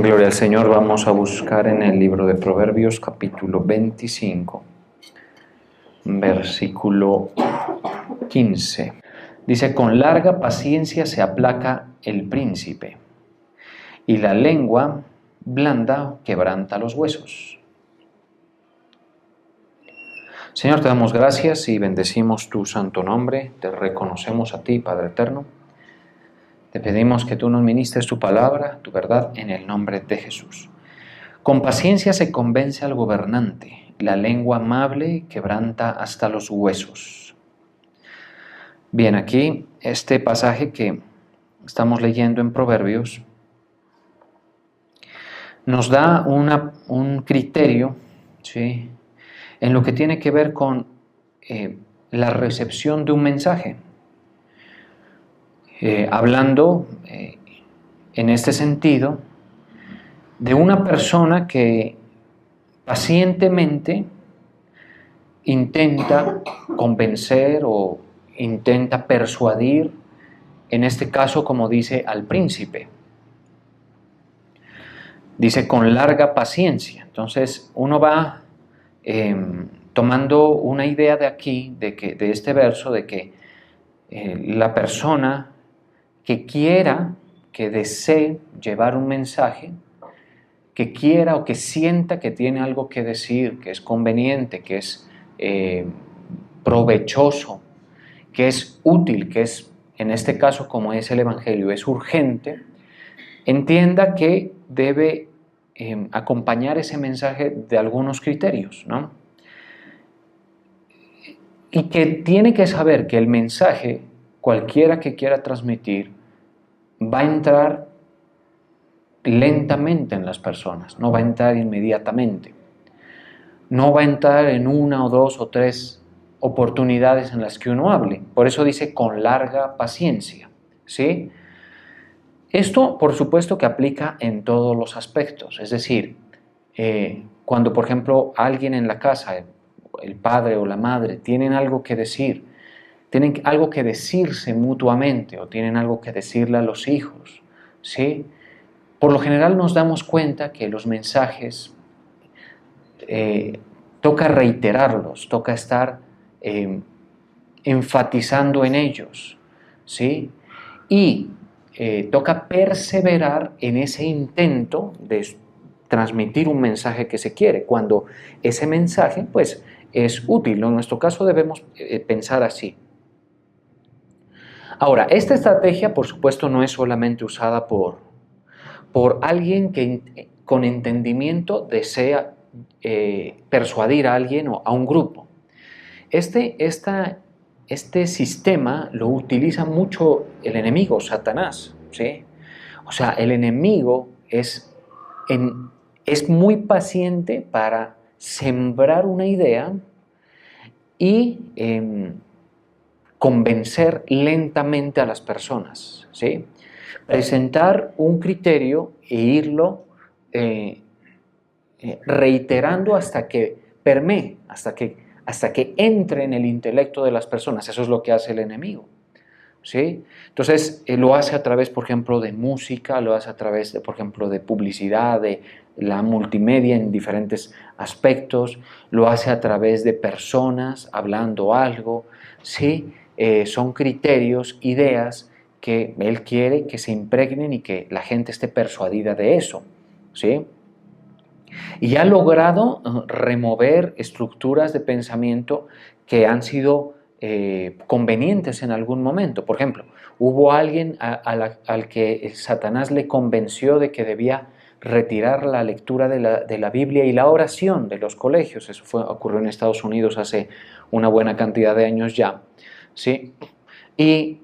Gloria al Señor. Vamos a buscar en el libro de Proverbios capítulo 25, versículo 15. Dice: con larga paciencia se aplaca el príncipe, y la lengua blanda quebranta los huesos. Señor, te damos gracias y bendecimos tu santo nombre. Te reconocemos a ti, Padre eterno. Te pedimos que tú nos ministres tu palabra, tu verdad, en el nombre de Jesús. Con paciencia se convence al gobernante, la lengua amable quebranta hasta los huesos. Bien, aquí este pasaje que estamos leyendo en Proverbios nos da un criterio, ¿sí?, en lo que tiene que ver con la recepción de un mensaje. Hablando en este sentido de una persona que pacientemente intenta convencer o intenta persuadir, en este caso, como dice, al príncipe. Dice con larga paciencia. Entonces uno va tomando una idea de aquí, de este verso, de que la persona que quiera, que desee llevar un mensaje, que quiera o que sienta que tiene algo que decir, que es conveniente, que es provechoso, que es útil, que es, en este caso, como es el Evangelio, es urgente, entienda que debe acompañar ese mensaje de algunos criterios, ¿no? Y que tiene que saber que el mensaje, cualquiera que quiera transmitir, va a entrar lentamente en las personas, no va a entrar inmediatamente. No va a entrar en una o dos o tres oportunidades en las que uno hable. Por eso dice con larga paciencia, ¿sí? Esto, por supuesto, que aplica en todos los aspectos. Es decir, cuando, por ejemplo, alguien en la casa, el padre o la madre, tienen algo que decir, tienen algo que decirse mutuamente o tienen algo que decirle a los hijos, ¿sí? Por lo general nos damos cuenta que los mensajes toca reiterarlos, toca estar enfatizando en ellos, ¿sí? Y toca perseverar en ese intento de transmitir un mensaje que se quiere, cuando ese mensaje pues es útil. En nuestro caso debemos pensar así. Ahora, esta estrategia por supuesto no es solamente usada por alguien que con entendimiento desea persuadir a alguien o a un grupo. Este sistema lo utiliza mucho el enemigo, Satanás, ¿sí? O sea, el enemigo es muy paciente para sembrar una idea y convencer lentamente a las personas, ¿sí? Presentar un criterio e irlo reiterando hasta que permee, hasta que entre en el intelecto de las personas. Eso es lo que hace el enemigo, ¿sí? Entonces lo hace a través, por ejemplo, de música, lo hace a través de, por ejemplo, de publicidad, de la multimedia en diferentes aspectos, lo hace a través de personas hablando algo, ¿sí? Son criterios, ideas que él quiere que se impregnen y que la gente esté persuadida de eso, ¿sí? Y ha logrado remover estructuras de pensamiento que han sido convenientes en algún momento. Por ejemplo, hubo alguien al que Satanás le convenció de que debía retirar la lectura de la Biblia y la oración de los colegios. Eso ocurrió en Estados Unidos hace una buena cantidad de años ya, ¿sí? Y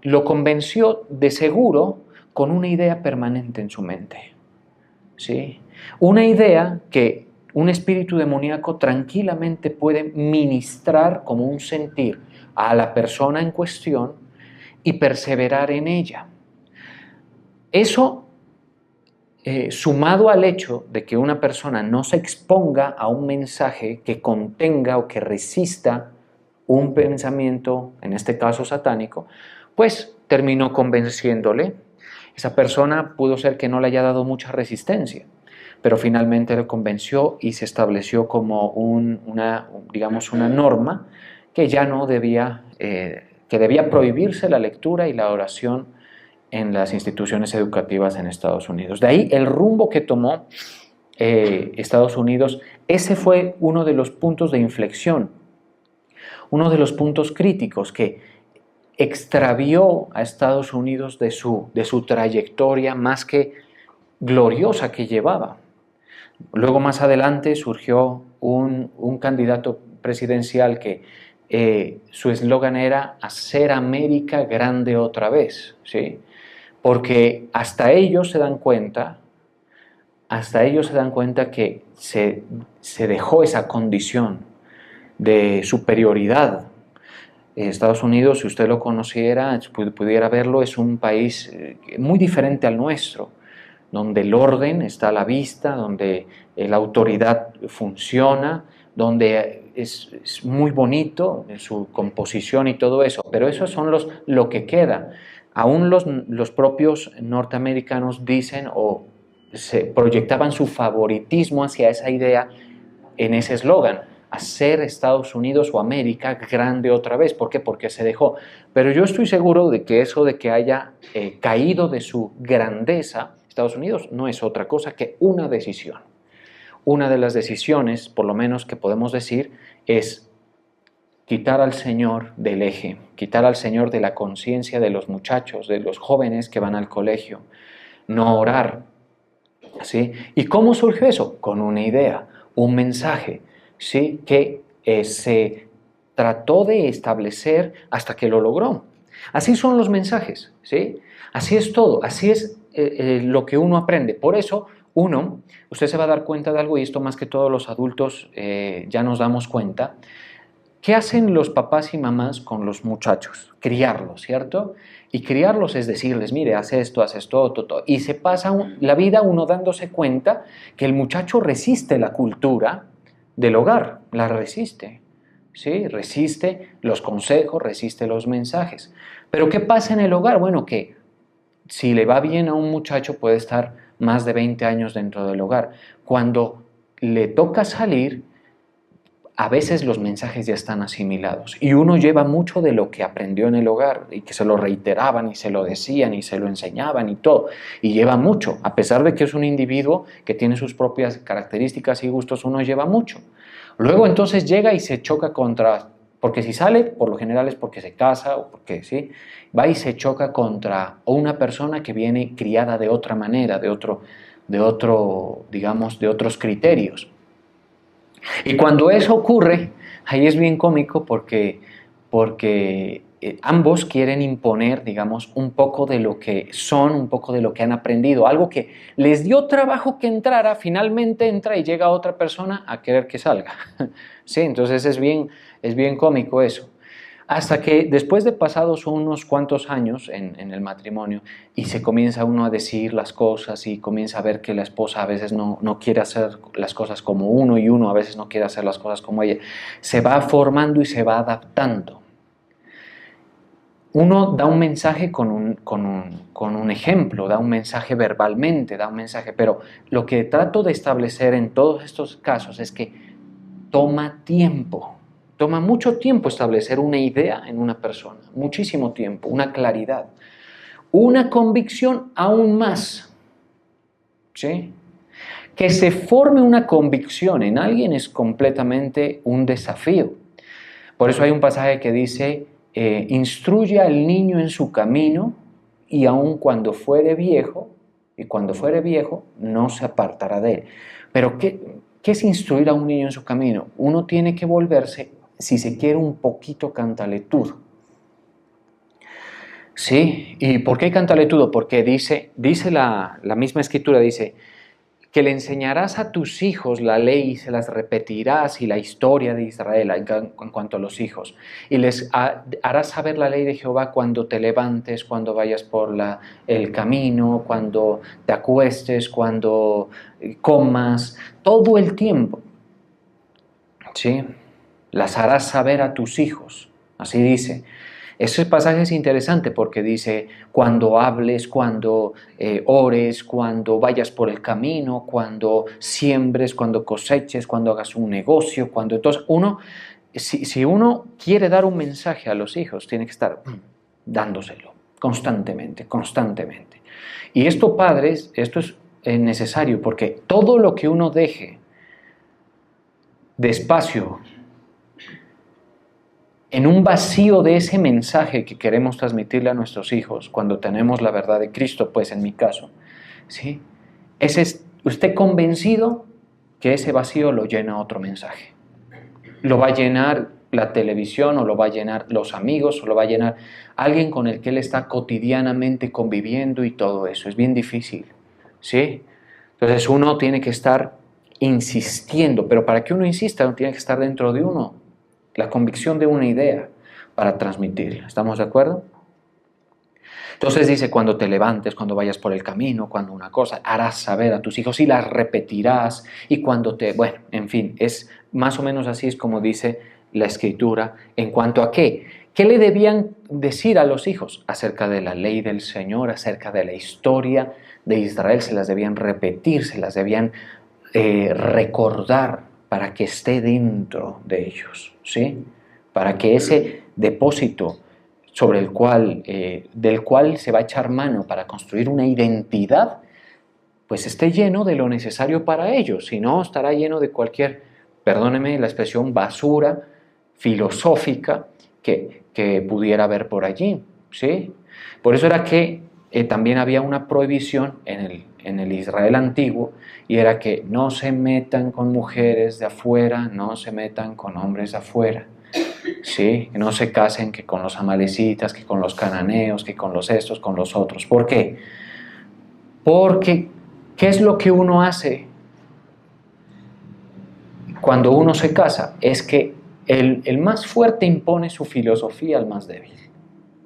lo convenció de seguro con una idea permanente en su mente, ¿sí? Una idea que un espíritu demoníaco tranquilamente puede ministrar como un sentir a la persona en cuestión y perseverar en ella. Eso, sumado al hecho de que una persona no se exponga a un mensaje que contenga o que resista un pensamiento, en este caso satánico, pues terminó convenciéndole. Esa persona pudo ser que no le haya dado mucha resistencia, pero finalmente le convenció y se estableció como digamos, una norma que ya no debía, que debía prohibirse la lectura y la oración en las instituciones educativas en Estados Unidos. De ahí el rumbo que tomó Estados Unidos. Ese fue uno de los puntos de inflexión, uno de los puntos críticos que extravió a Estados Unidos de su trayectoria más que gloriosa que llevaba. Luego más adelante surgió un candidato presidencial que su eslogan era hacer América grande otra vez, ¿sí? Porque hasta ellos se dan cuenta que se dejó esa condición de superioridad. Estados Unidos, si usted lo conociera, pudiera verlo, es un país muy diferente al nuestro, donde el orden está a la vista, donde la autoridad funciona, donde es muy bonito en su composición y todo eso, pero eso son lo que queda. Aún los propios norteamericanos dicen o se proyectaban su favoritismo hacia esa idea en ese eslogan, hacer Estados Unidos o América grande otra vez. ¿Por qué? Porque se dejó. Pero yo estoy seguro de que eso de que haya caído de su grandeza, Estados Unidos no es otra cosa que una decisión. Una de las decisiones, por lo menos que podemos decir, es quitar al Señor del eje, quitar al Señor de la conciencia de los muchachos, de los jóvenes que van al colegio, no orar. ¿Sí? ¿Y cómo surgió eso? Con una idea, un mensaje, ¿sí? Que se trató de establecer hasta que lo logró. Así son los mensajes, ¿sí? Así es todo, así es lo que uno aprende. Por eso, usted se va a dar cuenta de algo, y esto más que todos los adultos ya nos damos cuenta. ¿Qué hacen los papás y mamás con los muchachos? Criarlos, ¿cierto? Y criarlos es decirles, mire, haz esto, todo. Y se pasa la vida uno dándose cuenta que el muchacho resiste la cultura del hogar, la resiste, ¿sí? Resiste los consejos, resiste los mensajes. Pero ¿qué pasa en el hogar? Bueno, que si le va bien a un muchacho puede estar más de 20 años dentro del hogar. Cuando le toca salir, a veces los mensajes ya están asimilados y uno lleva mucho de lo que aprendió en el hogar y que se lo reiteraban y se lo decían y se lo enseñaban y todo, y lleva mucho, a pesar de que es un individuo que tiene sus propias características y gustos, uno lleva mucho. Luego entonces llega y se choca contra, porque si sale, por lo general es porque se casa o porque sí, va y se choca contra una persona que viene criada de otra manera, digamos, de otros criterios. Y cuando eso ocurre, ahí es bien cómico porque ambos quieren imponer, digamos, un poco de lo que son, un poco de lo que han aprendido. Algo que les dio trabajo que entrara, finalmente entra y llega otra persona a querer que salga. Sí, entonces es bien cómico eso. Hasta que después de pasados unos cuantos años en el matrimonio y se comienza uno a decir las cosas y comienza a ver que la esposa a veces no quiere hacer las cosas como uno y uno a veces no quiere hacer las cosas como ella, se va formando y se va adaptando. Uno da un mensaje con un ejemplo, da un mensaje verbalmente, da un mensaje, pero lo que trato de establecer en todos estos casos es que toma tiempo. Toma mucho tiempo establecer una idea en una persona, muchísimo tiempo, una claridad, una convicción aún más, ¿sí? Que se forme una convicción en alguien es completamente un desafío. Por eso hay un pasaje que dice, instruye al niño en su camino y aun cuando fuere viejo, no se apartará de él. Pero ¿qué es instruir a un niño en su camino? Uno tiene que volverse, si se quiere, un poquito cantaletudo. ¿Sí? ¿Y por qué cantaletudo? Porque dice la misma escritura, dice que le enseñarás a tus hijos la ley y se las repetirás y la historia de Israel en cuanto a los hijos. Y les harás saber la ley de Jehová cuando te levantes, cuando vayas por el camino, cuando te acuestes, cuando comas, todo el tiempo. ¿Sí? Las harás saber a tus hijos, así dice. Ese pasaje es interesante porque dice, cuando hables, cuando ores, cuando vayas por el camino, cuando siembres, cuando coseches, cuando hagas un negocio, cuando... Entonces, si uno quiere dar un mensaje a los hijos, tiene que estar dándoselo constantemente, constantemente. Y esto, padres, esto es necesario porque todo lo que uno deje despacio en un vacío de ese mensaje que queremos transmitirle a nuestros hijos cuando tenemos la verdad de Cristo, pues en mi caso, ¿sí? Usted convencido que ese vacío lo llena otro mensaje. Lo va a llenar la televisión, o lo va a llenar los amigos, o lo va a llenar alguien con el que él está cotidianamente conviviendo y todo eso. Es bien difícil, ¿sí? Entonces uno tiene que estar insistiendo, pero para que uno insista, uno tiene que estar dentro de uno, la convicción de una idea para transmitirla. ¿Estamos de acuerdo? Entonces dice, cuando te levantes, cuando vayas por el camino, cuando una cosa, harás saber a tus hijos y las repetirás, y cuando bueno, en fin, es más o menos así es como dice la Escritura en cuanto a qué. ¿Qué le debían decir a los hijos? Acerca de la ley del Señor, acerca de la historia de Israel, se las debían repetir, se las debían recordar para que esté dentro de ellos, ¿sí? Para que ese depósito sobre del cual se va a echar mano para construir una identidad, pues esté lleno de lo necesario para ellos. Si no, estará lleno de cualquier, perdóneme la expresión, basura filosófica que pudiera haber por allí, ¿sí? Por eso era que también había una prohibición en el Israel antiguo, y era que no se metan con mujeres de afuera, no se metan con hombres de afuera. ¿Sí? Que no se casen que con los amalecitas, que con los cananeos, que con los estos, con los otros. ¿Por qué? Porque, ¿qué es lo que uno hace cuando uno se casa? Es que el más fuerte impone su filosofía al más débil.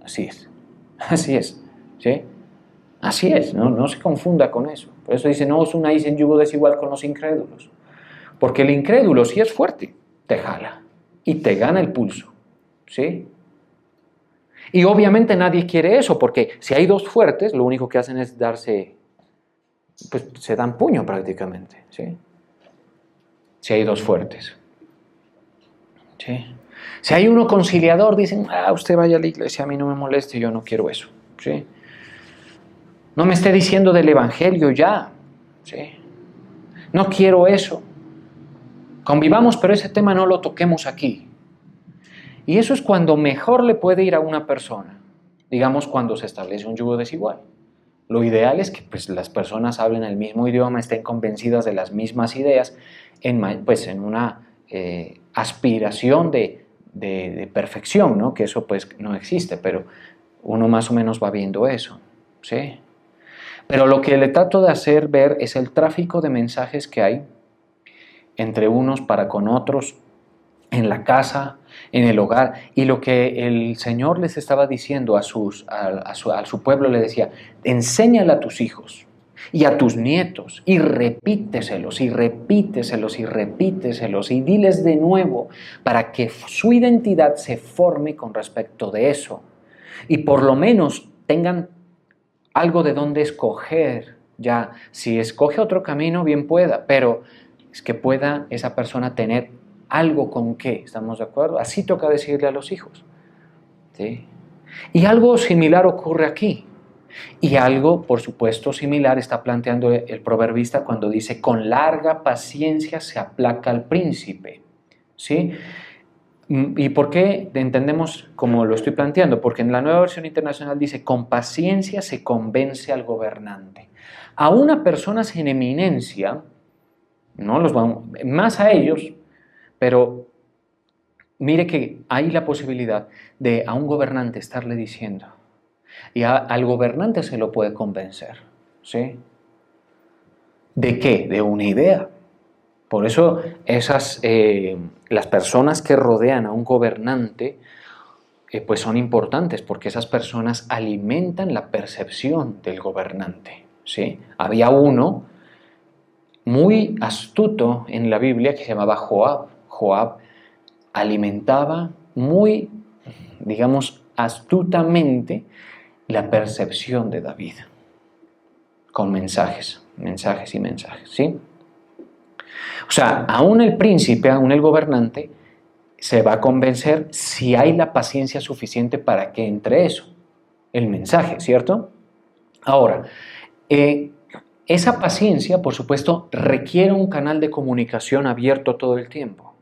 Así es. Así es. ¿Sí? Así es. No se confunda con eso. Por eso dice, no os unáis en yugo desigual con los incrédulos. Porque el incrédulo, si es fuerte, te jala y te gana el pulso. ¿Sí? Y obviamente nadie quiere eso, porque si hay dos fuertes, lo único que hacen es darse, pues se dan puño prácticamente, ¿sí? Si hay dos fuertes, ¿sí? Si hay uno conciliador, dicen, usted vaya a la iglesia, a mí no me moleste, yo no quiero eso, ¿sí? No me esté diciendo del evangelio ya, ¿sí? No quiero eso. Convivamos, pero ese tema no lo toquemos aquí. Y eso es cuando mejor le puede ir a una persona, digamos cuando se establece un yugo desigual. Lo ideal es que pues, las personas hablen el mismo idioma, estén convencidas de las mismas ideas, en una aspiración de perfección, ¿no? Que eso pues no existe, pero uno más o menos va viendo eso, ¿sí? Pero lo que le trato de hacer ver es el tráfico de mensajes que hay entre unos para con otros, en la casa, en el hogar, y lo que el Señor les estaba diciendo a su pueblo, le decía, enséñale a tus hijos y a tus nietos, y repíteselos, y repíteselos, y repíteselos, y diles de nuevo, para que su identidad se forme con respecto de eso, y por lo menos tengan algo de dónde escoger. Ya, si escoge otro camino, bien pueda, pero es que pueda esa persona tener algo con qué, ¿estamos de acuerdo? Así toca decirle a los hijos, ¿sí? Y algo similar ocurre aquí. Y algo, por supuesto, similar está planteando el proverbista cuando dice, con larga paciencia se aplaca al príncipe, ¿sí? ¿Y por qué entendemos como lo estoy planteando? Porque en la Nueva Versión Internacional dice, con paciencia se convence al gobernante. A una persona sin eminencia, no los vamos, más a ellos, pero mire que hay la posibilidad de a un gobernante estarle diciendo, y al gobernante se lo puede convencer, ¿sí? ¿De qué? De una idea. Por eso las personas que rodean a un gobernante pues son importantes, porque esas personas alimentan la percepción del gobernante, ¿sí? Había uno muy astuto en la Biblia que se llamaba Joab. Joab alimentaba muy, digamos, astutamente la percepción de David, con mensajes, mensajes y mensajes, ¿sí? O sea, aún el príncipe, aún el gobernante, se va a convencer si hay la paciencia suficiente para que entre eso, el mensaje, ¿cierto? Ahora, esa paciencia, por supuesto, requiere un canal de comunicación abierto todo el tiempo,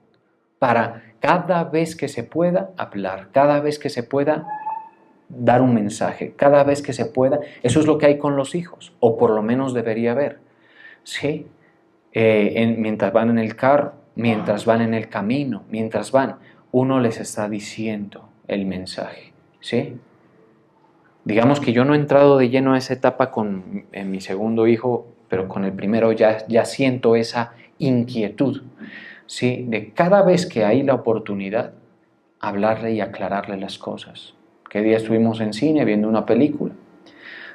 para cada vez que se pueda hablar, cada vez que se pueda dar un mensaje, cada vez que se pueda. Eso es lo que hay con los hijos, o por lo menos debería haber, ¿sí? Mientras van en el carro, mientras van en el camino, mientras van, uno les está diciendo el mensaje, ¿sí? Digamos que yo no he entrado de lleno a esa etapa con mi segundo hijo, pero con el primero ya siento esa inquietud, ¿sí? De cada vez que hay la oportunidad, hablarle y aclararle las cosas. ¿Qué día estuvimos en cine viendo una película?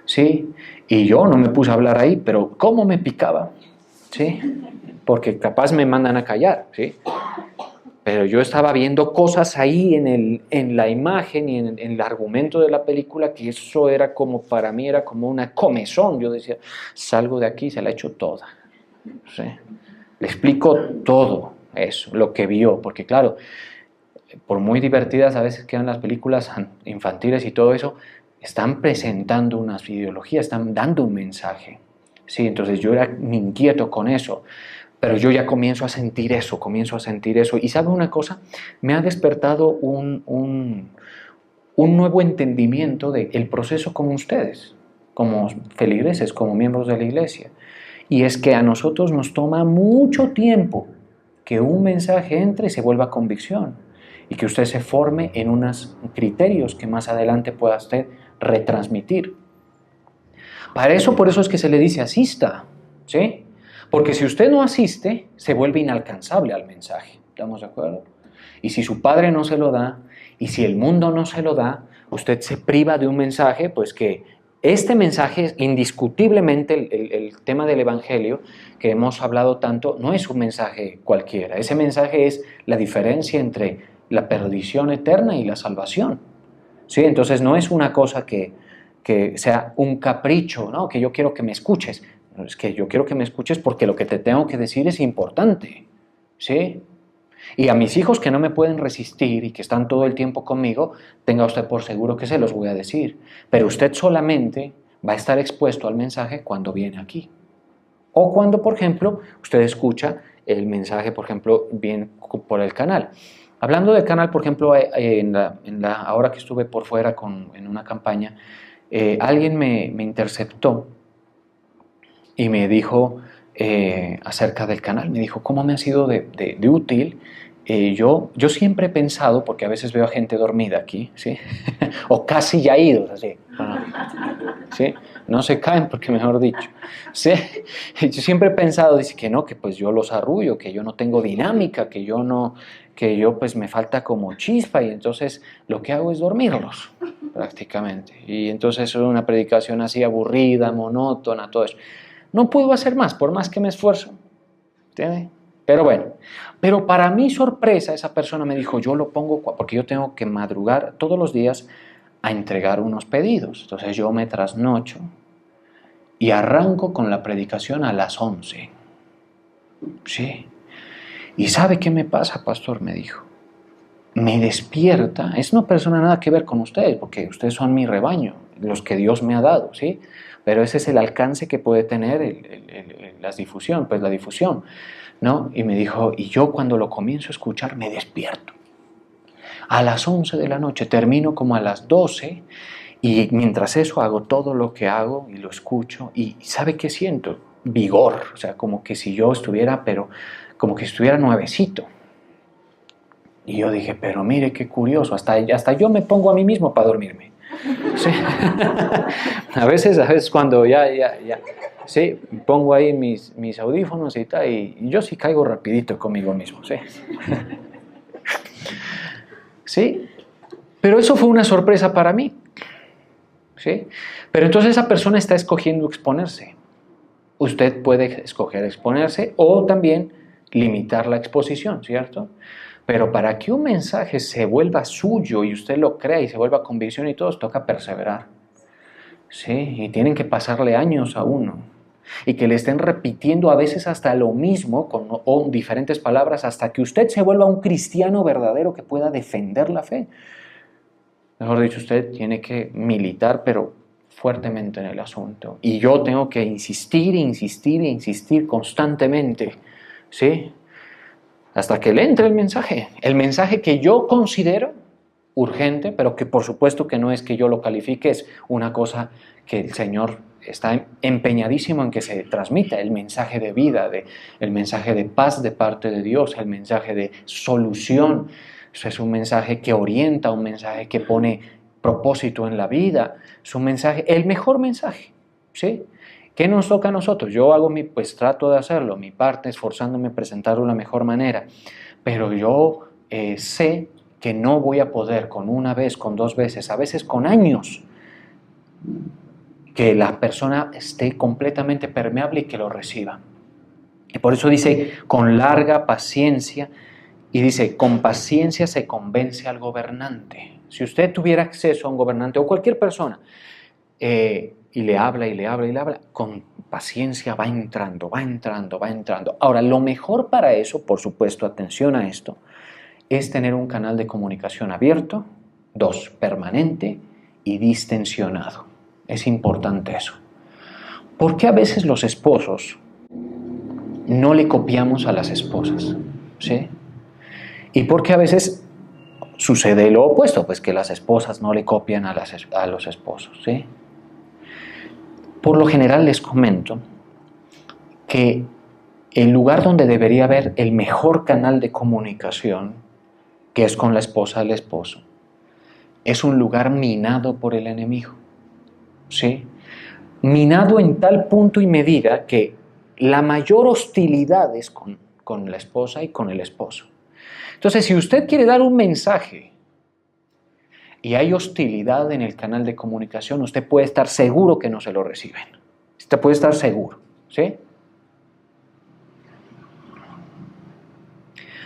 ¿Sí? Y yo no me puse a hablar ahí, pero ¿cómo me picaba? ¿Sí? Porque capaz me mandan a callar, ¿sí? Pero yo estaba viendo cosas ahí en la imagen y en el argumento de la película que eso era como, para mí era como una comezón. Yo decía, salgo de aquí, se la echo toda, ¿sí? Le explico todo eso, lo que vio, porque claro, por muy divertidas a veces quedan las películas infantiles y todo eso, están presentando unas ideologías, están dando un mensaje, ¿sí? Entonces yo era inquieto con eso. Pero yo ya comienzo a sentir eso. Y ¿sabe una cosa? Me ha despertado un nuevo entendimiento del proceso con ustedes, como feligreses, como miembros de la iglesia. Y es que a nosotros nos toma mucho tiempo que un mensaje entre y se vuelva convicción. Y que usted se forme en unos criterios que más adelante pueda usted retransmitir. Por eso es que se le dice asista, ¿sí? Porque si usted no asiste, se vuelve inalcanzable al mensaje. ¿Estamos de acuerdo? Y si su padre no se lo da, y si el mundo no se lo da, usted se priva de un mensaje, pues que este mensaje es indiscutiblemente el tema del Evangelio que hemos hablado tanto, no es un mensaje cualquiera. Ese mensaje es la diferencia entre la perdición eterna y la salvación, ¿sí? Entonces no es una cosa que sea un capricho, ¿no? Que yo quiero que me escuches. Es que yo quiero que me escuches porque lo que te tengo que decir es importante, ¿sí? Y a mis hijos que no me pueden resistir y que están todo el tiempo conmigo, tenga usted por seguro que se los voy a decir. Pero usted solamente va a estar expuesto al mensaje cuando viene aquí. O cuando, por ejemplo, usted escucha el mensaje, por ejemplo, bien por el canal. Hablando del canal, por ejemplo, ahora que estuve por fuera en una campaña, alguien me interceptó y me dijo acerca del canal, me dijo, ¿cómo me ha sido de útil? Yo siempre he pensado, porque a veces veo a gente dormida aquí, ¿sí? O casi ya idos, así, ¿sí? No se caen porque mejor dicho, ¿sí? Yo siempre he pensado, dice que no, que pues yo los arrullo, que yo no tengo dinámica, que yo pues me falta como chispa y entonces lo que hago es dormirlos, prácticamente. Y entonces es una predicación así aburrida, monótona, todo eso. No puedo hacer más, por más que me esfuerzo, ¿entiende? Pero bueno, pero para mi sorpresa esa persona me dijo, yo lo pongo porque yo tengo que madrugar todos los días a entregar unos pedidos. Entonces yo me trasnocho y arranco con la predicación a las 11. Sí. ¿Y sabe qué me pasa, pastor? Me dijo. Me despierta, es una persona nada que ver con ustedes, porque ustedes son mi rebaño, los que Dios me ha dado, ¿sí? Pero ese es el alcance que puede tener la difusión, ¿no? Y me dijo, y yo cuando lo comienzo a escuchar me despierto. A las 11 de la noche, termino como a las 12 y mientras eso hago todo lo que hago y lo escucho y ¿sabe qué siento? Vigor, o sea, como que si yo estuviera, pero como que estuviera nuevecito. Y yo dije, pero mire qué curioso, hasta yo me pongo a mí mismo para dormirme. Sí. A veces cuando ya, sí, pongo ahí mis audífonos y tal, y yo sí caigo rapidito conmigo mismo, sí. Sí, pero eso fue una sorpresa para mí, ¿sí? Pero entonces esa persona está escogiendo exponerse. Usted puede escoger exponerse o también limitar la exposición, ¿cierto? Pero para que un mensaje se vuelva suyo y usted lo crea y se vuelva convicción y todo, toca perseverar. Sí, y tienen que pasarle años a uno. Y que le estén repitiendo a veces hasta lo mismo o diferentes palabras hasta que usted se vuelva un cristiano verdadero que pueda defender la fe. Mejor dicho, usted tiene que militar, pero fuertemente en el asunto. Y yo tengo que insistir, insistir, insistir constantemente, ¿sí? Hasta que le entre el mensaje que yo considero urgente, pero que por supuesto que no es que yo lo califique, es una cosa que el Señor está empeñadísimo en que se transmita, el mensaje de vida, el mensaje de paz de parte de Dios, el mensaje de solución. Eso es un mensaje que orienta, un mensaje que pone propósito en la vida, es un mensaje, el mejor mensaje, ¿sí? ¿Qué nos toca a nosotros? Yo hago pues trato de hacerlo, mi parte, esforzándome a presentarlo de la mejor manera, pero yo sé que no voy a poder con una vez, con dos veces, a veces con años, que la persona esté completamente permeable y que lo reciba. Y por eso dice, con larga paciencia, y dice, con paciencia se convence al gobernante. Si usted tuviera acceso a un gobernante o cualquier persona, y le habla, y le habla, y le habla, con paciencia va entrando, va entrando, va entrando. Ahora, lo mejor para eso, por supuesto, atención a esto, es tener un canal de comunicación abierto, 2, permanente y distensionado. Es importante eso. ¿Por qué a veces los esposos no le copiamos a las esposas? ¿Sí? ¿Y por qué a veces sucede lo opuesto? Pues que las esposas no le copian a los esposos, ¿sí? Por lo general les comento que el lugar donde debería haber el mejor canal de comunicación, que es con la esposa del esposo, es un lugar minado por el enemigo, ¿sí? Minado en tal punto y medida que la mayor hostilidad es con la esposa y con el esposo. Entonces, si usted quiere dar un mensaje y hay hostilidad en el canal de comunicación, usted puede estar seguro que no se lo reciben. Usted puede estar seguro, ¿sí?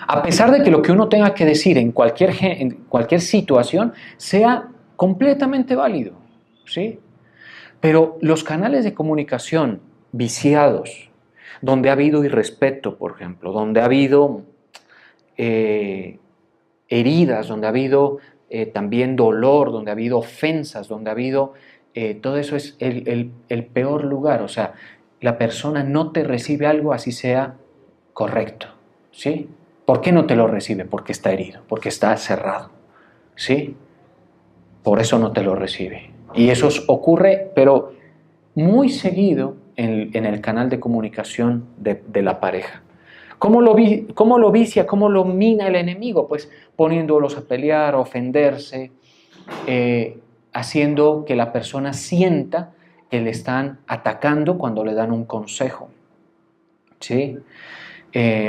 A pesar de que lo que uno tenga que decir en cualquier situación sea completamente válido, ¿sí? Pero los canales de comunicación viciados, donde ha habido irrespeto, por ejemplo, donde ha habido heridas, donde ha habido también dolor, donde ha habido ofensas, donde ha habido... todo eso es el peor lugar. O sea, la persona no te recibe algo así sea correcto, ¿sí? ¿Por qué no te lo recibe? Porque está herido, porque está cerrado, ¿sí? Por eso no te lo recibe. Y eso ocurre, pero muy seguido en el canal de comunicación de la pareja. ¿Cómo lo vicia, cómo lo mina el enemigo? Pues poniéndolos a pelear, a ofenderse, haciendo que la persona sienta que le están atacando cuando le dan un consejo, ¿sí?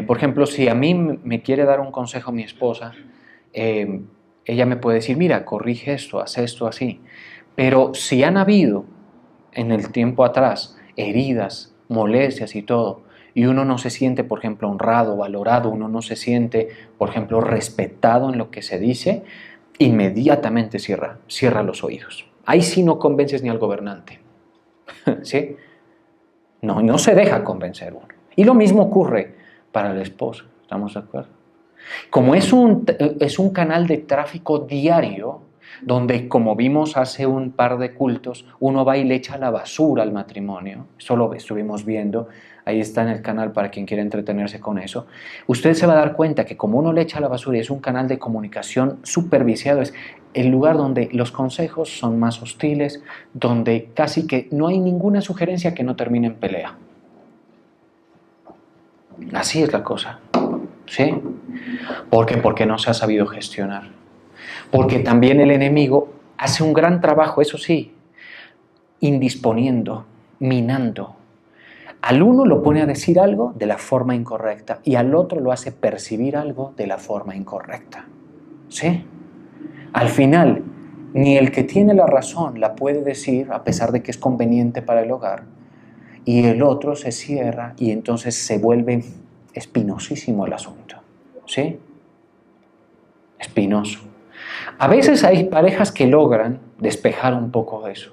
Por ejemplo, si a mí me quiere dar un consejo mi esposa, ella me puede decir, mira, corrige esto, haz esto así. Pero si han habido en el tiempo atrás heridas, molestias y todo, y uno no se siente, por ejemplo, honrado, valorado, uno no se siente, por ejemplo, respetado en lo que se dice, inmediatamente cierra los oídos. Ahí sí no convences ni al gobernante, ¿sí? No se deja convencer uno. Y lo mismo ocurre para el esposo, ¿estamos de acuerdo? Como es un canal de tráfico diario, donde, como vimos hace un par de cultos, uno va y le echa la basura al matrimonio, eso lo estuvimos viendo, ahí está en el canal para quien quiera entretenerse con eso, usted se va a dar cuenta que como uno le echa la basura y es un canal de comunicación superviciado, es el lugar donde los consejos son más hostiles, donde casi que no hay ninguna sugerencia que no termine en pelea. Así es la cosa, ¿sí? ¿Por qué? Porque no se ha sabido gestionar. Porque también el enemigo hace un gran trabajo, eso sí, indisponiendo, minando. Al uno lo pone a decir algo de la forma incorrecta y al otro lo hace percibir algo de la forma incorrecta. ¿Sí? Al final, ni el que tiene la razón la puede decir a pesar de que es conveniente para el hogar y el otro se cierra y entonces se vuelve espinosísimo el asunto. ¿Sí? espinoso. A veces hay parejas que logran despejar un poco de eso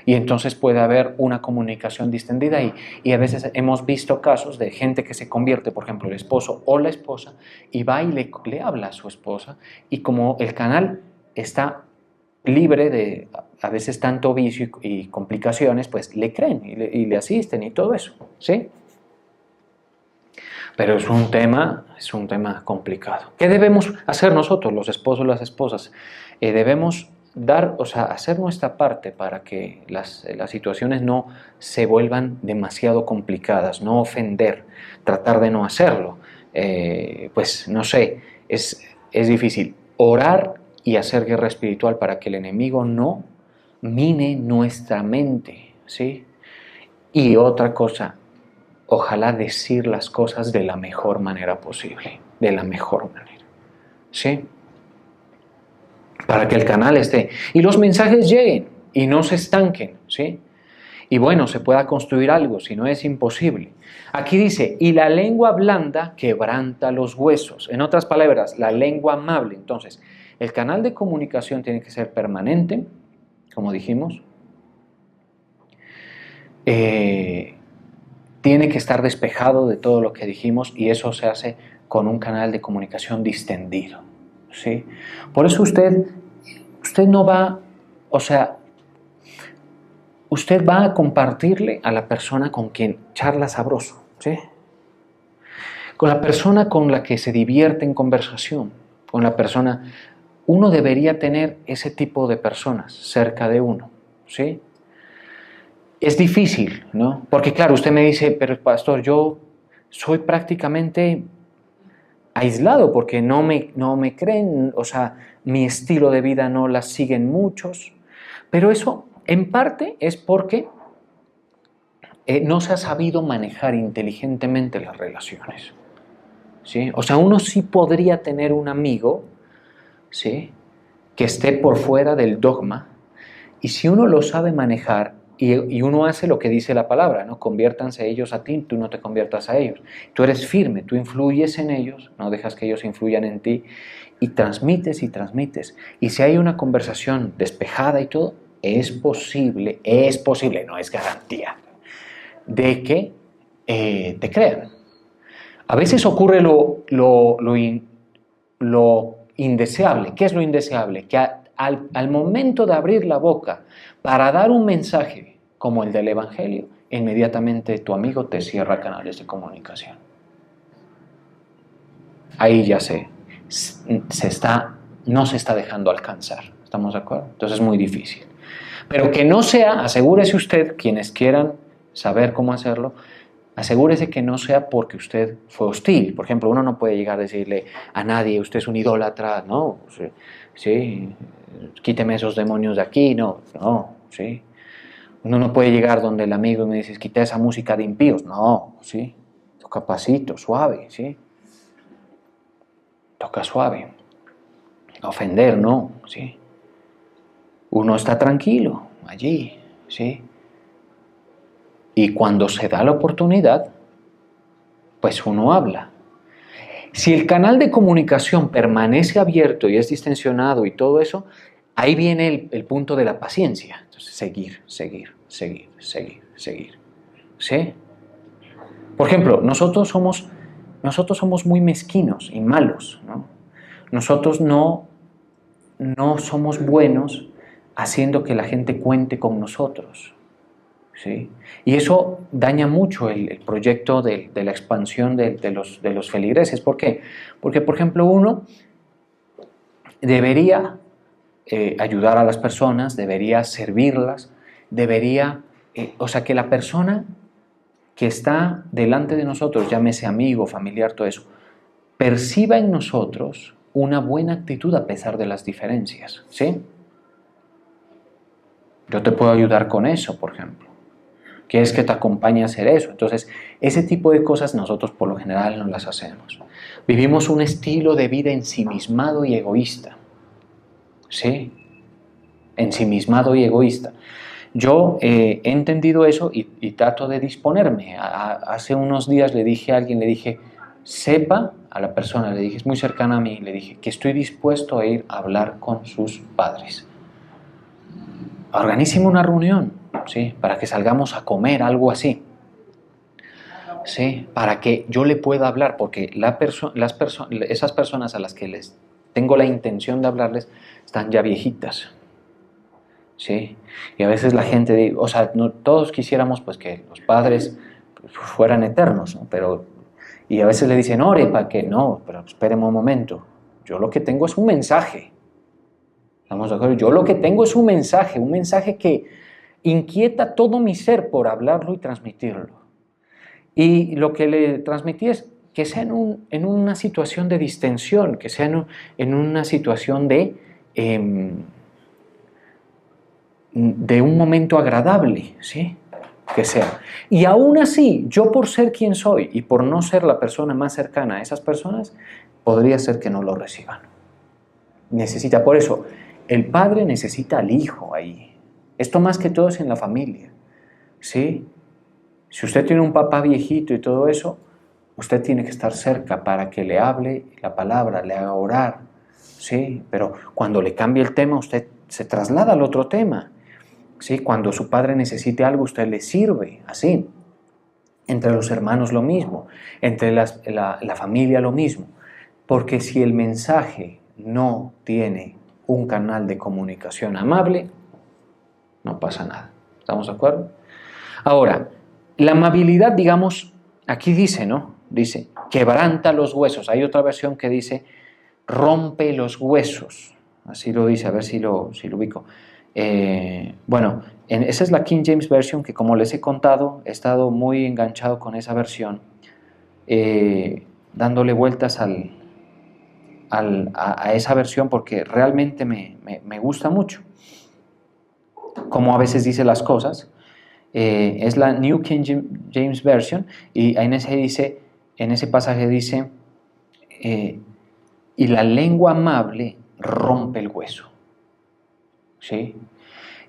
y entonces puede haber una comunicación distendida y a veces hemos visto casos de gente que se convierte, por ejemplo, el esposo o la esposa, y va y le habla a su esposa, y como el canal está libre de a veces tanto vicio y complicaciones, pues le creen y le asisten y todo eso, ¿sí? Pero es un tema complicado. ¿Qué debemos hacer nosotros, los esposos, las esposas? Debemos hacer nuestra parte para que las situaciones no se vuelvan demasiado complicadas, no ofender, tratar de no hacerlo. Pues no sé, es difícil. Orar y hacer guerra espiritual para que el enemigo no mine nuestra mente, ¿sí? Y otra cosa, ojalá decir las cosas de la mejor manera posible, de la mejor manera, ¿sí? Para que el canal esté y los mensajes lleguen y no se estanquen, ¿sí? Y bueno, se pueda construir algo, si no es imposible. Aquí dice, y la lengua blanda quebranta los huesos. En otras palabras, la lengua amable. Entonces, el canal de comunicación tiene que ser permanente, como dijimos. Tiene que estar despejado de todo lo que dijimos y eso se hace con un canal de comunicación distendido, ¿sí? Por eso usted no va, usted va a compartirle a la persona con quien charla sabroso, ¿sí? Con la persona con la que se divierte en conversación, con la persona, uno debería tener ese tipo de personas cerca de uno, ¿sí? Es difícil, ¿no? Porque claro, usted me dice, pero pastor, yo soy prácticamente aislado porque no me creen, mi estilo de vida no la siguen muchos. Pero eso en parte es porque no se ha sabido manejar inteligentemente las relaciones, ¿sí? O sea, uno sí podría tener un amigo, ¿sí?, que esté por fuera del dogma, y si uno lo sabe manejar y uno hace lo que dice la palabra, ¿no? Conviértanse ellos a ti, tú no te conviertas a ellos. Tú eres firme, tú influyes en ellos, no dejas que ellos influyan en ti y transmites y transmites. Y si hay una conversación despejada y todo, es posible, no es garantía, de que te crean. A veces ocurre lo indeseable. ¿Qué es lo indeseable? Que al momento de abrir la boca para dar un mensaje como el del Evangelio, inmediatamente tu amigo te cierra canales de comunicación. Ahí ya no se está dejando alcanzar. ¿Estamos de acuerdo? Entonces es muy difícil. Pero que no sea, asegúrese usted, quienes quieran saber cómo hacerlo, asegúrese que no sea porque usted fue hostil. Por ejemplo, uno no puede llegar a decirle a nadie, usted es un idólatra, no, sí, quíteme esos demonios de aquí, no, sí. Uno no puede llegar donde el amigo y me dice, quita esa música de impíos, no, sí, toca pasito, suave, sí. Toca suave. Ofender, no, sí. Uno está tranquilo allí, sí. Y cuando se da la oportunidad, pues uno habla. Si el canal de comunicación permanece abierto y es distensionado y todo eso, ahí viene el punto de la paciencia. Entonces, seguir. ¿Sí? Por ejemplo, nosotros somos muy mezquinos y malos, ¿no? Nosotros no somos buenos haciendo que la gente cuente con nosotros, ¿sí? Y eso daña mucho el proyecto de la expansión de los feligreses. ¿Por qué? Porque, por ejemplo, uno debería ayudar a las personas, debería servirlas, debería, que la persona que está delante de nosotros, llámese amigo, familiar, todo eso, perciba en nosotros una buena actitud a pesar de las diferencias, ¿sí? Yo te puedo ayudar con eso, por ejemplo. ¿Quieres que te acompañe a hacer eso? Entonces, ese tipo de cosas nosotros por lo general no las hacemos. Vivimos un estilo de vida ensimismado y egoísta, ¿sí? Ensimismado y egoísta. Yo he entendido eso y trato de disponerme. Hace unos días le dije a alguien, sepa a la persona, le dije, es muy cercana a mí, le dije que estoy dispuesto a ir a hablar con sus padres. Organíceme una reunión, ¿sí? Para que salgamos a comer, algo así. ¿Sí? Para que yo le pueda hablar, porque esas personas a las que les tengo la intención de hablarles están ya viejitas. ¿Sí? Y a veces la gente dice, o sea, no, todos quisiéramos pues que los padres fueran eternos, ¿no? Y a veces le dicen, ore para que no, pero espéreme un momento, yo lo que tengo es un mensaje. ¿Estamos de acuerdo? Yo lo que tengo es un mensaje que inquieta todo mi ser por hablarlo y transmitirlo. Y lo que le transmití es que sea en una situación de distensión, que sea en una situación de un momento agradable, ¿sí? Que sea. Y aún así, yo por ser quien soy y por no ser la persona más cercana a esas personas, podría ser que no lo reciban. Necesita, por eso, el padre necesita al hijo ahí. Esto más que todo es en la familia, ¿sí? Si usted tiene un papá viejito y todo eso, usted tiene que estar cerca para que le hable la palabra, le haga orar, ¿sí? Pero cuando le cambie el tema, usted se traslada al otro tema, ¿sí? Cuando su padre necesite algo, usted le sirve, así. Entre los hermanos lo mismo, entre la familia lo mismo. Porque si el mensaje no tiene un canal de comunicación amable, no pasa nada. ¿Estamos de acuerdo? Ahora, la amabilidad, digamos, aquí dice, ¿no? Dice, quebranta los huesos. Hay otra versión que dice, rompe los huesos. Así lo dice, a ver si lo ubico. Bueno, esa es la King James Version, que como les he contado, he estado muy enganchado con esa versión, dándole vueltas a esa versión porque realmente me gusta mucho. Como a veces dice las cosas. Es la New King James Version, y en ese pasaje dice, y la lengua amable rompe el hueso. ¿Sí?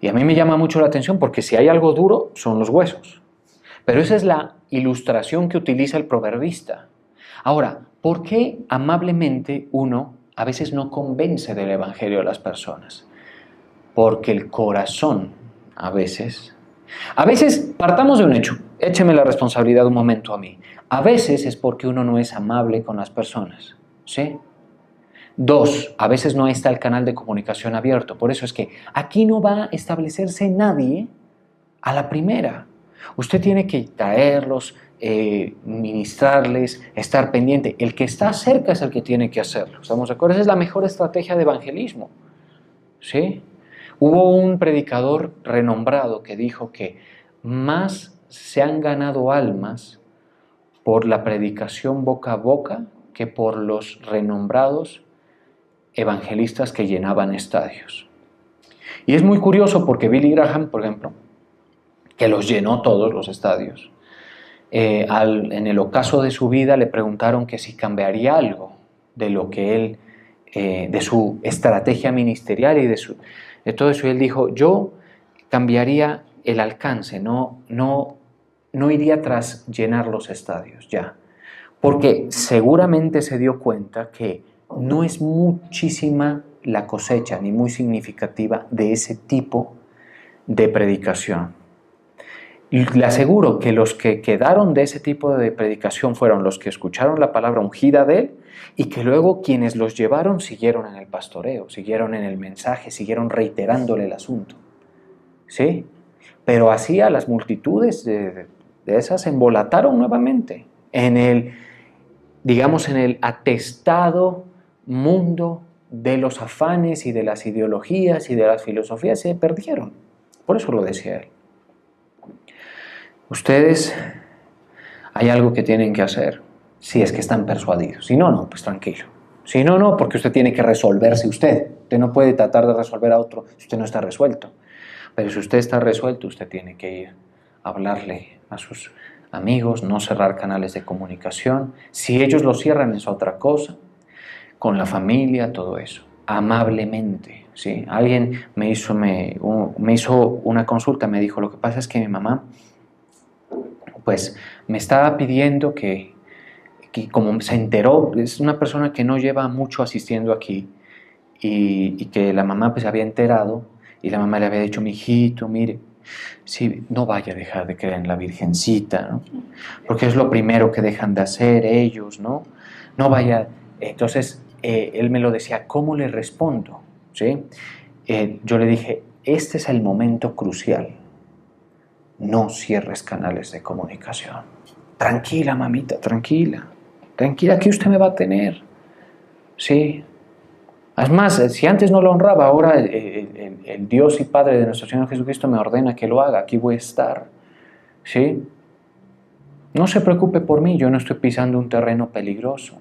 Y a mí me llama mucho la atención porque si hay algo duro son los huesos. Pero esa es la ilustración que utiliza el proverbista. Ahora, ¿por qué amablemente uno a veces no convence del evangelio a las personas? Porque el corazón a veces partamos de un hecho, écheme la responsabilidad un momento a mí. A veces es porque uno no es amable con las personas, ¿sí? 2, a veces no está el canal de comunicación abierto. Por eso es que aquí no va a establecerse nadie a la primera. Usted tiene que traerlos, ministrarles, estar pendiente. El que está cerca es el que tiene que hacerlo. ¿Estamos de acuerdo? Esa es la mejor estrategia de evangelismo, ¿sí? Hubo un predicador renombrado que dijo que más se han ganado almas por la predicación boca a boca que por los renombrados evangelistas que llenaban estadios. Y es muy curioso porque Billy Graham, por ejemplo, que los llenó todos los estadios, en el ocaso de su vida le preguntaron que si cambiaría algo de lo que él, de su estrategia ministerial y de todo eso. Y él dijo, yo cambiaría el alcance, no iría tras llenar los estadios ya, porque seguramente se dio cuenta que no es muchísima la cosecha, ni muy significativa de ese tipo de predicación. Y le aseguro que los que quedaron de ese tipo de predicación fueron los que escucharon la palabra ungida de él y que luego quienes los llevaron siguieron en el pastoreo, siguieron en el mensaje, siguieron reiterándole el asunto. ¿Sí? Pero así a las multitudes de esas se embolataron nuevamente en el atestado mundo de los afanes y de las ideologías y de las filosofías, se perdieron. Por eso lo decía él. Ustedes, hay algo que tienen que hacer, si es que están persuadidos. Si no, no, pues tranquilo. Si no, no, porque usted tiene que resolverse usted. Usted no puede tratar de resolver a otro si usted no está resuelto. Pero si usted está resuelto, usted tiene que ir a hablarle a sus amigos, no cerrar canales de comunicación. Si ellos lo cierran es otra cosa. Con la familia, todo eso. Amablemente, ¿sí? Alguien me hizo una consulta, me dijo, lo que pasa es que mi mamá pues me estaba pidiendo que que como se enteró, es una persona que no lleva mucho asistiendo aquí, y que la mamá pues había enterado, y la mamá le había dicho: mi hijito, mire, sí, no vaya a dejar de creer en la Virgencita, ¿no? Porque es lo primero que dejan de hacer ellos, ¿no? No vaya. Entonces, él me lo decía: ¿cómo le respondo? ¿Sí? Yo le dije: este es el momento crucial. No cierres canales de comunicación. Tranquila, mamita, tranquila. Tranquila, que usted me va a tener. ¿Sí? Además, si antes no lo honraba, ahora el Dios y Padre de nuestro Señor Jesucristo me ordena que lo haga. Aquí voy a estar. ¿Sí? No se preocupe por mí, yo no estoy pisando un terreno peligroso.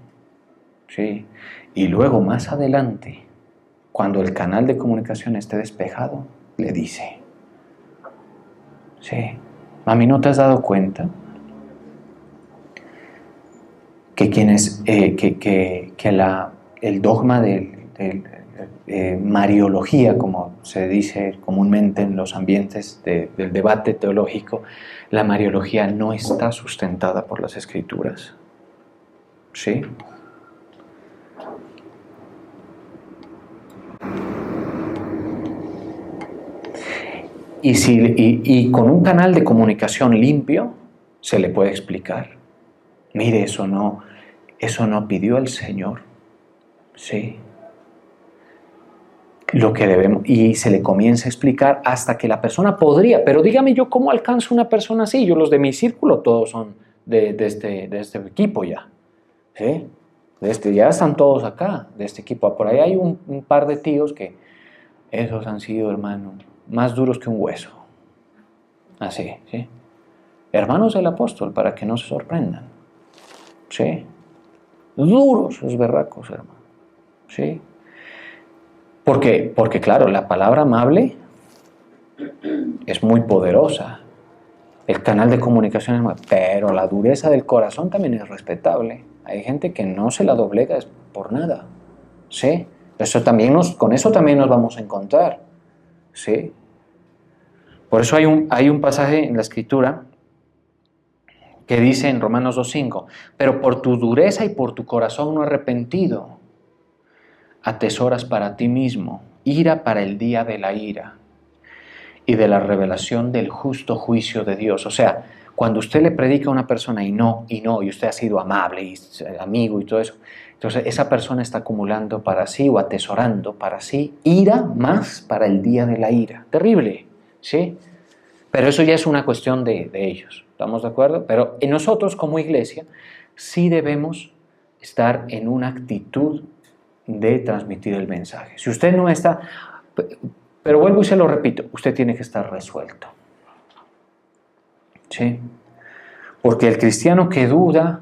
¿Sí? Y luego, más adelante, cuando el canal de comunicación esté despejado, le dice: sí, mami, ¿no te has dado cuenta que el dogma de mariología, como se dice comúnmente en los ambientes del debate teológico, la mariología no está sustentada por las Escrituras? ¿Sí? Y con un canal de comunicación limpio se le puede explicar: mire, eso no pidió el Señor. Sí. Lo que debemos, y se le comienza a explicar hasta que la persona podría, pero dígame yo cómo alcanzo una persona así. Yo, los de mi círculo todos son de este equipo ya. ¿Sí? Ya están todos acá, de este equipo. Por ahí hay un par de tíos que esos han sido, hermano, más duros que un hueso. Así, ¿sí? Hermanos del apóstol, para que no se sorprendan. ¿Sí? Duros los berracos, hermano. ¿Sí? Porque, claro, la palabra amable es muy poderosa. El canal de comunicación es muy... Pero la dureza del corazón también es respetable. Hay gente que no se la doblega por nada. ¿Sí? Con eso también nos vamos a encontrar. ¿Sí? Por eso hay un pasaje en la Escritura que dice en Romanos 2:5: pero por tu dureza y por tu corazón no arrepentido, atesoras para ti mismo ira para el día de la ira y de la revelación del justo juicio de Dios. O sea, cuando usted le predica a una persona y usted ha sido amable y amigo y todo eso, entonces esa persona está acumulando para sí o atesorando para sí ira más para el día de la ira. Terrible, ¿sí? Pero eso ya es una cuestión de ellos, ¿estamos de acuerdo? Pero en nosotros como iglesia sí debemos estar en una actitud de transmitir el mensaje. Si usted no está... Pero vuelvo y se lo repito, usted tiene que estar resuelto. ¿Sí? Porque el cristiano que duda,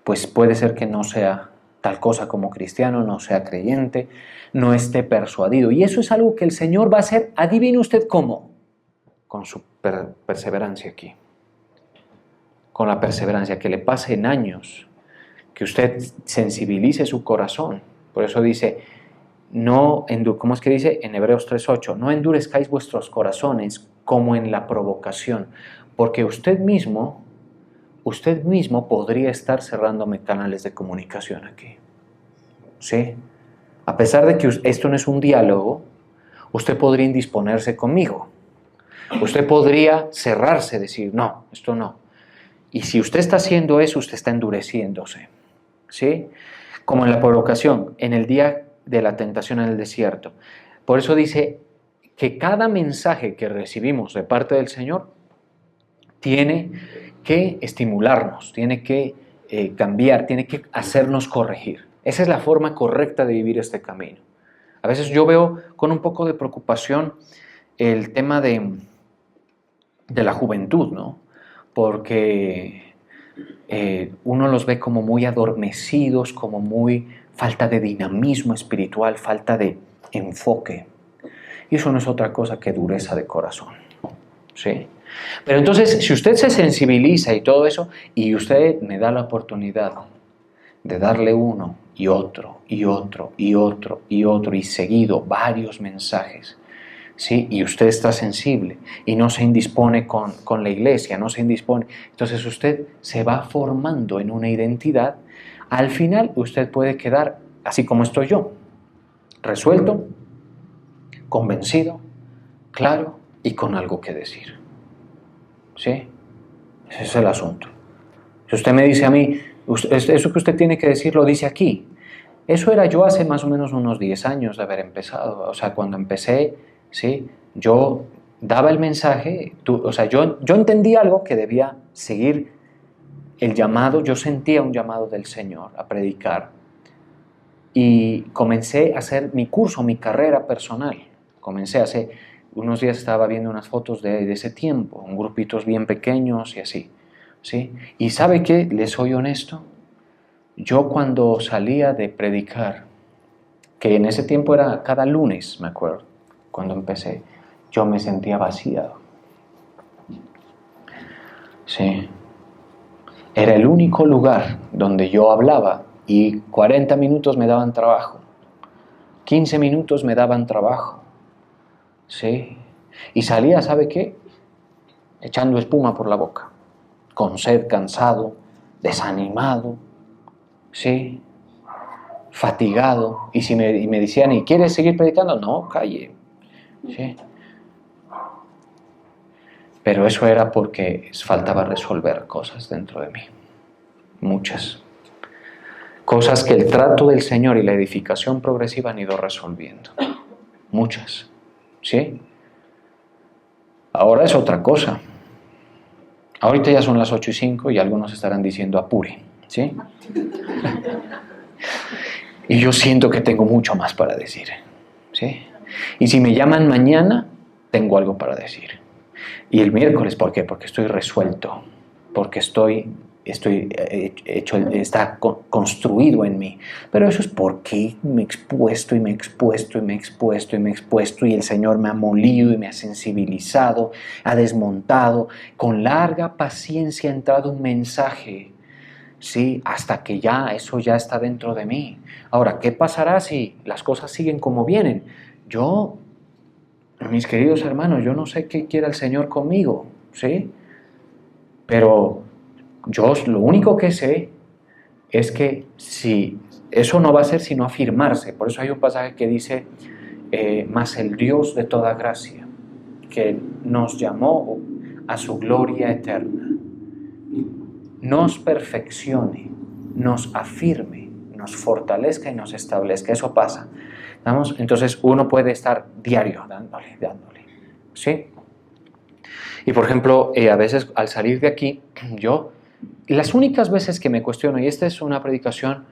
pues puede ser que no sea tal cosa como cristiano, no sea creyente, no esté persuadido. Y eso es algo que el Señor va a hacer, adivine usted cómo, con su perseverancia aquí. Con la perseverancia, que le pasen años, que usted sensibilice su corazón. Por eso dice... ¿cómo es que dice en Hebreos 3:8? No endurezcáis vuestros corazones como en la provocación, porque usted mismo podría estar cerrándome canales de comunicación aquí. ¿Sí? A pesar de que esto no es un diálogo, usted podría indisponerse conmigo. Usted podría cerrarse, decir: no, esto no. Y si usted está haciendo eso, usted está endureciéndose. ¿Sí? Como en la provocación, en el día de la tentación en el desierto. Por eso dice que cada mensaje que recibimos de parte del Señor tiene que estimularnos, tiene que cambiar, tiene que hacernos corregir. Esa es la forma correcta de vivir este camino. A veces yo veo con un poco de preocupación el tema de la juventud, ¿no? Porque uno los ve como muy adormecidos, como muy falta de dinamismo espiritual, falta de enfoque. Y eso no es otra cosa que dureza de corazón. ¿Sí? Pero entonces, si usted se sensibiliza y todo eso, y usted me da la oportunidad de darle uno y otro, y otro, y otro, y otro, y seguido varios mensajes, ¿sí? Y usted está sensible y no se indispone con la iglesia, no se indispone. Entonces usted se va formando en una identidad. Al final usted puede quedar así como estoy yo, resuelto, convencido, claro y con algo que decir. ¿Sí? Ese es el asunto. Si usted me dice a mí, eso que usted tiene que decir lo dice aquí. Eso era yo hace más o menos unos 10 años de haber empezado. O sea, cuando empecé, ¿sí? Yo daba el mensaje, yo entendí algo que debía seguir el llamado, yo sentía un llamado del Señor a predicar y comencé a hacer mi curso, mi carrera personal. Comencé hace unos días, estaba viendo unas fotos de ese tiempo, en grupitos bien pequeños y así, ¿sí? Y ¿sabe qué? Les soy honesto. Yo cuando salía de predicar, que en ese tiempo era cada lunes, me acuerdo, cuando empecé, yo me sentía vaciado. Sí. Era el único lugar donde yo hablaba y 40 minutos me daban trabajo, 15 minutos me daban trabajo, ¿sí? Y salía, ¿sabe qué? Echando espuma por la boca, con sed, cansado, desanimado, ¿sí? Fatigado. Y me decían, ¿y quieres seguir predicando? No, calle, ¿sí? Pero eso era porque faltaba resolver cosas dentro de mí, muchas. Cosas que el trato del Señor y la edificación progresiva han ido resolviendo. Muchas. ¿Sí? Ahora es otra cosa. Ahorita ya son las 8:05 y algunos estarán diciendo apure. ¿Sí? Y yo siento que tengo mucho más para decir. ¿Sí? Y si me llaman mañana, tengo algo para decir. Y el miércoles, ¿por qué? Porque estoy resuelto. Porque está construido en mí. Pero eso es porque me he expuesto y me he expuesto y me he expuesto y me he expuesto y el Señor me ha molido y me ha sensibilizado, ha desmontado. Con larga paciencia ha entrado un mensaje, ¿sí? Hasta que eso ya está dentro de mí. Ahora, ¿qué pasará si las cosas siguen como vienen? Mis queridos hermanos, yo no sé qué quiera el Señor conmigo, ¿sí? Pero yo lo único que sé es que si eso no va a ser sino afirmarse. Por eso hay un pasaje que dice, mas el Dios de toda gracia, que nos llamó a su gloria eterna, nos perfeccione, nos afirme, nos fortalezca y nos establezca. Eso pasa. ¿Vamos? Entonces uno puede estar diario dándole, ¿sí? Y por ejemplo, a veces al salir de aquí, las únicas veces que me cuestiono, y esta es una predicación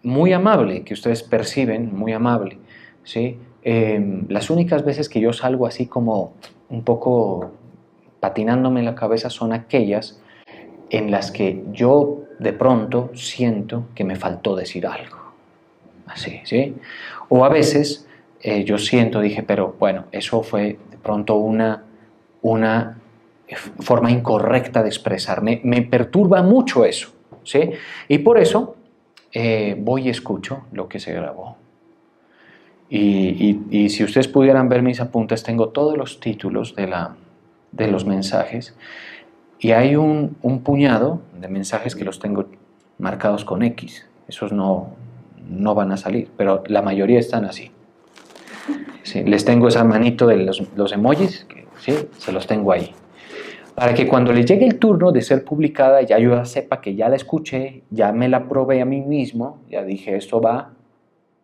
muy amable, que ustedes perciben, muy amable, ¿sí? Las únicas veces que yo salgo así como un poco patinándome en la cabeza son aquellas en las que yo de pronto siento que me faltó decir algo, así, ¿sí? O a veces yo dije, pero bueno, eso fue de pronto una forma incorrecta de expresarme. Me perturba mucho eso, ¿sí? Y por eso voy y escucho lo que se grabó. Y si ustedes pudieran ver mis apuntes, tengo todos los títulos de los mensajes y hay un puñado de mensajes que los tengo marcados con X. Esos no van a salir, pero la mayoría están así. Sí, les tengo esa manito de los emojis, ¿sí? Se los tengo ahí. Para que cuando le llegue el turno de ser publicada, ya yo sepa que ya la escuché, ya me la probé a mí mismo, ya dije, esto va,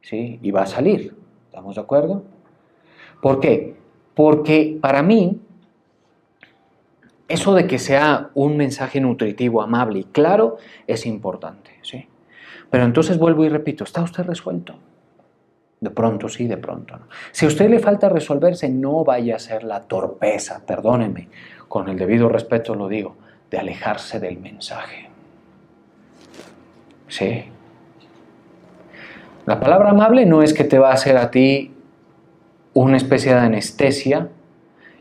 ¿sí? Y va a salir. ¿Estamos de acuerdo? ¿Por qué? Porque para mí, eso de que sea un mensaje nutritivo, amable y claro, es importante, ¿sí? Pero entonces vuelvo y repito, ¿está usted resuelto? De pronto sí, de pronto no. Si a usted le falta resolverse, no vaya a ser la torpeza, perdónenme, con el debido respeto lo digo, de alejarse del mensaje. ¿Sí? La palabra amable no es que te va a hacer a ti una especie de anestesia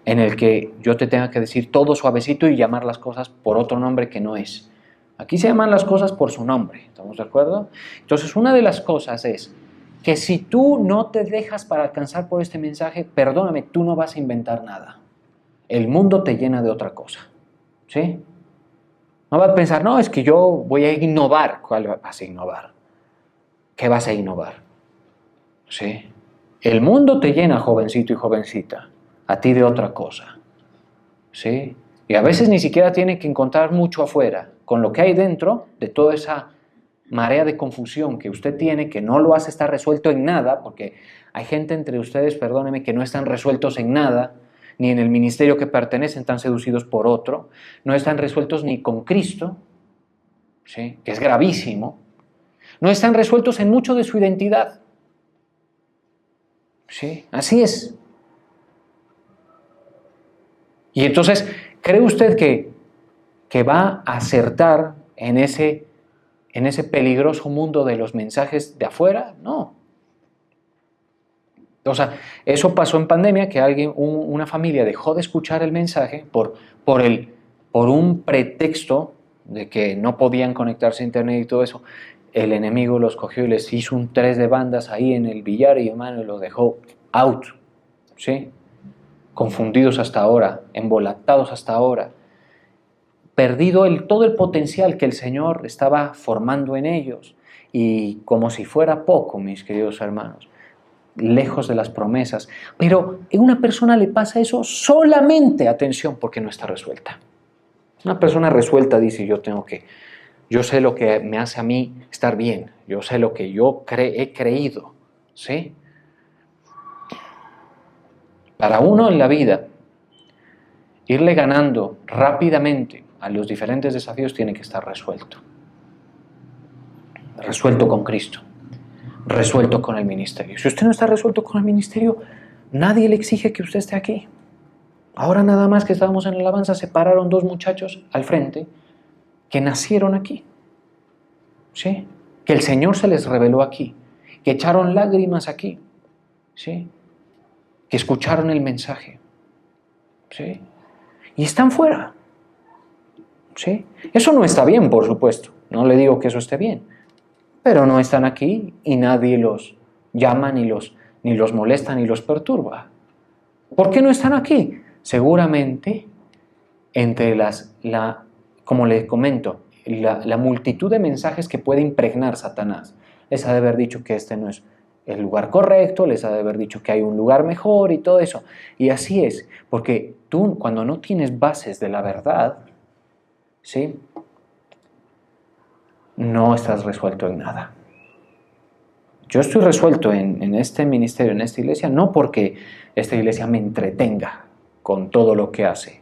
en el que yo te tenga que decir todo suavecito y llamar las cosas por otro nombre que no es. Aquí se llaman las cosas por su nombre, ¿estamos de acuerdo? Entonces, una de las cosas es que si tú no te dejas para alcanzar por este mensaje, perdóname, tú no vas a inventar nada. El mundo te llena de otra cosa, ¿sí? No vas a pensar, no, es que yo voy a innovar. ¿Cuál vas a innovar? ¿Qué vas a innovar? ¿Sí? El mundo te llena, jovencito y jovencita, a ti de otra cosa, ¿sí? Y a veces ni siquiera tiene que encontrar mucho afuera. Con lo que hay dentro de toda esa marea de confusión que usted tiene, que no lo hace estar resuelto en nada, porque hay gente entre ustedes, perdóneme, que no están resueltos en nada, ni en el ministerio que pertenecen, están seducidos por otro, no están resueltos ni con Cristo, ¿sí? Que es gravísimo, no están resueltos en mucho de su identidad, ¿sí? Así es. Y entonces, ¿cree usted que va a acertar en ese peligroso mundo de los mensajes de afuera? No. O sea, eso pasó en pandemia, que una familia dejó de escuchar el mensaje por un pretexto de que no podían conectarse a internet y todo eso. El enemigo los cogió y les hizo un 3 de bandas ahí en el billar y hermano, los dejó out, ¿sí? Confundidos hasta ahora, embolatados hasta ahora, perdido todo el potencial que el Señor estaba formando en ellos. Y como si fuera poco, mis queridos hermanos, lejos de las promesas. Pero a una persona le pasa eso solamente, atención, porque no está resuelta. Una persona resuelta dice, yo sé lo que me hace a mí estar bien, yo sé lo que yo he creído, ¿sí? Para uno en la vida, irle ganando rápidamente a los diferentes desafíos tiene que estar resuelto. Resuelto con Cristo, resuelto con el ministerio. Si usted no está resuelto con el ministerio, nadie le exige que usted esté aquí. Ahora nada más que estábamos en la alabanza, se pararon 2 muchachos al frente que nacieron aquí, ¿sí? Que el Señor se les reveló aquí, que echaron lágrimas aquí, ¿sí? Que escucharon el mensaje, ¿sí? Y están fuera, ¿sí? Eso no está bien, por supuesto, no le digo que eso esté bien, pero no están aquí y nadie los llama, ni los molesta, ni los perturba. ¿Por qué no están aquí? Seguramente entre como les comento, la multitud de mensajes que puede impregnar Satanás. Les ha de haber dicho que este no es el lugar correcto, les ha de haber dicho que hay un lugar mejor y todo eso. Y así es, porque tú cuando no tienes bases de la verdad, ¿sí? No estás resuelto en nada. Yo estoy resuelto en este ministerio, en esta iglesia, no porque esta iglesia me entretenga con todo lo que hace.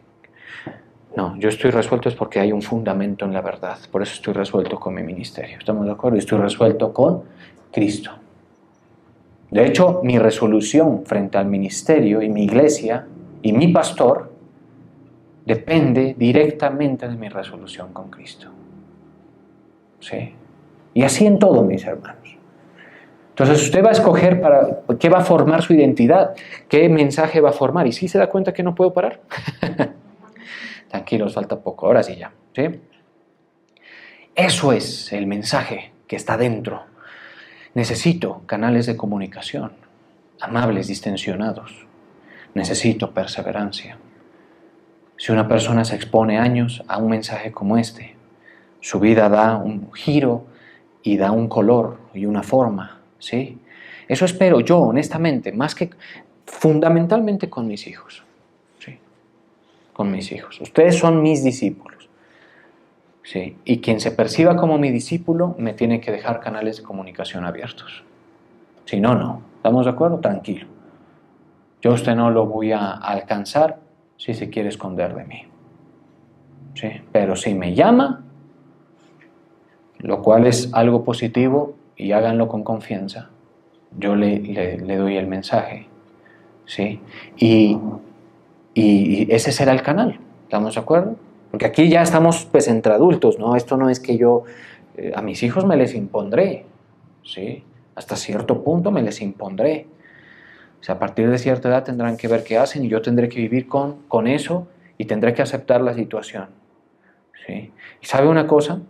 No, yo estoy resuelto es porque hay un fundamento en la verdad. Por eso estoy resuelto con mi ministerio. ¿Estamos de acuerdo? Estoy resuelto con Cristo. De hecho, mi resolución frente al ministerio y mi iglesia y mi pastor depende directamente de mi resolución con Cristo. ¿Sí? Y así en todo, mis hermanos. Entonces usted va a escoger qué va a formar su identidad, qué mensaje va a formar. Y si se da cuenta que no puedo parar. Tranquilos, falta poco, ahora sí ya, ¿sí? Eso es el mensaje que está dentro. Necesito canales de comunicación, amables, distensionados. Necesito perseverancia. Si una persona se expone años a un mensaje como este, su vida da un giro y da un color y una forma, ¿sí? Eso espero yo, honestamente, más que fundamentalmente con mis hijos. Con mis hijos. Ustedes son mis discípulos. ¿Sí? Y quien se perciba como mi discípulo me tiene que dejar canales de comunicación abiertos. Si no, no. ¿Estamos de acuerdo? Tranquilo. Yo a usted no lo voy a alcanzar si se quiere esconder de mí. ¿Sí? Pero si me llama, lo cual es algo positivo y háganlo con confianza, yo le doy el mensaje. ¿Sí? Y ese será el canal, ¿estamos de acuerdo? Porque aquí ya estamos pues entre adultos, ¿no? Esto no es que yo a mis hijos me les impondré, ¿sí? Hasta cierto punto me les impondré. O sea, a partir de cierta edad tendrán que ver qué hacen y yo tendré que vivir con eso y tendré que aceptar la situación, ¿sí? ¿Y sabe una cosa?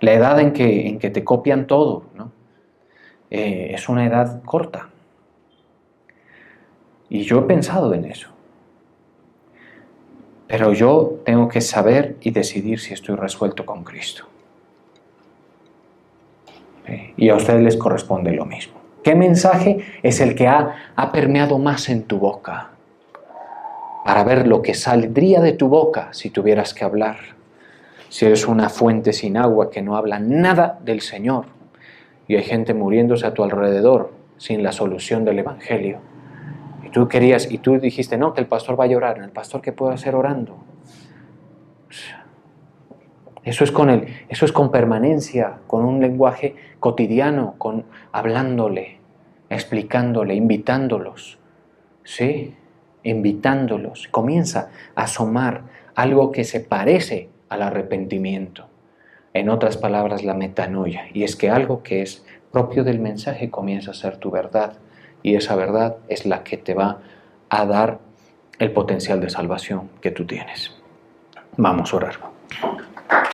La edad en que te copian todo, ¿no? Es una edad corta. Y yo he pensado en eso. Pero yo tengo que saber y decidir si estoy resuelto con Cristo. Y a ustedes les corresponde lo mismo. ¿Qué mensaje es el que ha permeado más en tu boca? Para ver lo que saldría de tu boca si tuvieras que hablar. Si eres una fuente sin agua que no habla nada del Señor y hay gente muriéndose a tu alrededor sin la solución del Evangelio. Y tú dijiste, no, que el pastor va a llorar. ¿El pastor qué puede hacer orando? Eso es con permanencia, con un lenguaje cotidiano, hablándole, explicándole, invitándolos. ¿Sí? Invitándolos. Comienza a asomar algo que se parece al arrepentimiento. En otras palabras, la metanoia. Y es que algo que es propio del mensaje comienza a ser tu verdad. Y esa verdad es la que te va a dar el potencial de salvación que tú tienes. Vamos a orar.